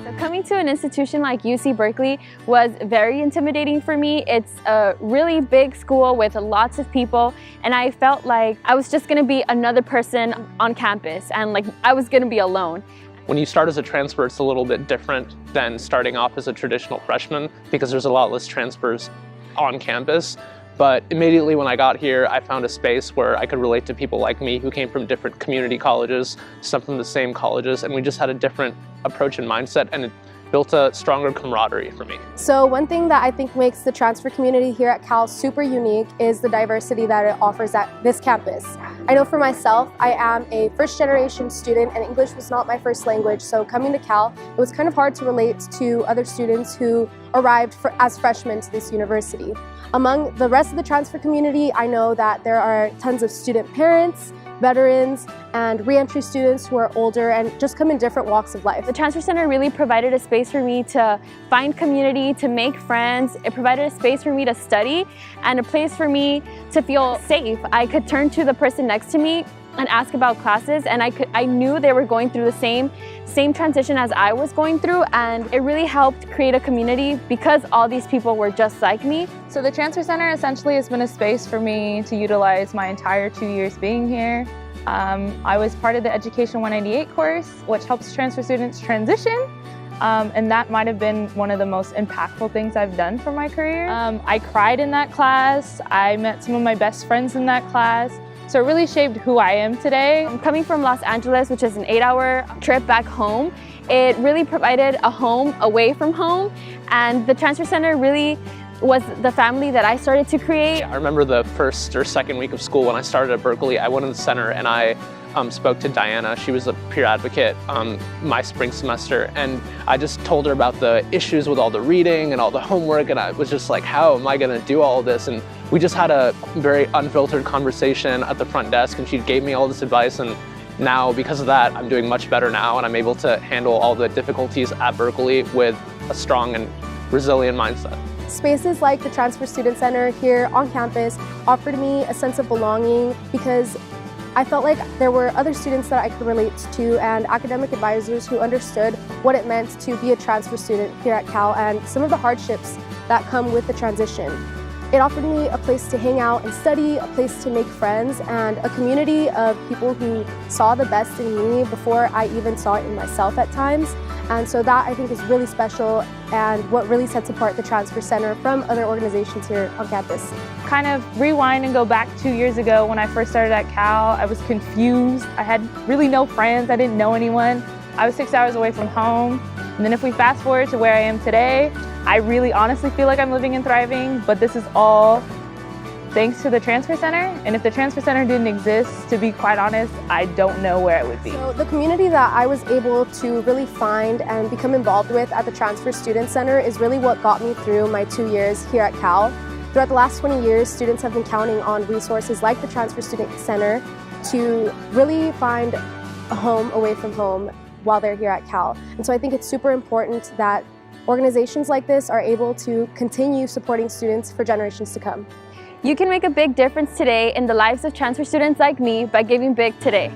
So coming to an institution like UC Berkeley was very intimidating for me. It's a really big school with lots of people, and I felt like I was just going to be another person on campus, and like I was going to be alone. When you start as a transfer, it's a little bit different than starting off as a traditional freshman because there's a lot less transfers on campus. But immediately when I got here, I found a space where I could relate to people like me who came from different community colleges, some from the same colleges, and we just had a different approach and mindset, and it built a stronger camaraderie for me. So one thing that I think makes the transfer community here at Cal super unique is the diversity that it offers at this campus. I know for myself, I am a first-generation student and English was not my first language, so coming to Cal, it was kind of hard to relate to other students who arrived as freshmen to this university. Among the rest of the transfer community, I know that there are tons of student parents, veterans, and re-entry students who are older and just come in different walks of life. The Transfer Center really provided a space for me to find community, to make friends. It provided a space for me to study and a place for me to feel safe. I could turn to the person next to me and ask about classes, and I knew they were going through the same transition as I was going through, and it really helped create a community because all these people were just like me. So the Transfer Center essentially has been a space for me to utilize my entire 2 years being here. I was part of the Education 198 course, which helps transfer students transition. And that might have been one of the most impactful things I've done for my career. I cried in that class. I met some of my best friends in that class. So it really shaped who I am today. Coming from Los Angeles, which is an 8-hour trip back home, it really provided a home away from home, and the Transfer Center really was the family that I started to create. I remember the first or second week of school when I started at Berkeley, I went in the center and I spoke to Diana. She was a peer advocate my spring semester, and I just told her about the issues with all the reading and all the homework, and I was just like, how am I going to do all of this? And we just had a very unfiltered conversation at the front desk, and she gave me all this advice, and now because of that I'm doing much better now, and I'm able to handle all the difficulties at Berkeley with a strong and resilient mindset. Spaces like the Transfer Student Center here on campus offered me a sense of belonging because I felt like there were other students that I could relate to and academic advisors who understood what it meant to be a transfer student here at Cal and some of the hardships that come with the transition. It offered me a place to hang out and study, a place to make friends, and a community of people who saw the best in me before I even saw it in myself at times. And so that I think is really special and what really sets apart the Transfer Center from other organizations here on campus. Kind of rewind and go back 2 years ago when I first started at Cal, I was confused. I had really no friends, I didn't know anyone. I was 6 hours away from home. And then if we fast forward to where I am today, I really honestly feel like I'm living and thriving, but this is all thanks to the Transfer Center. And if the Transfer Center didn't exist, to be quite honest, I don't know where I would be. So the community that I was able to really find and become involved with at the Transfer Student Center is really what got me through my 2 years here at Cal. Throughout the last 20 years, students have been counting on resources like the Transfer Student Center to really find a home away from home while they're here at Cal. And so I think it's super important that organizations like this are able to continue supporting students for generations to come. You can make a big difference today in the lives of transfer students like me by giving big today.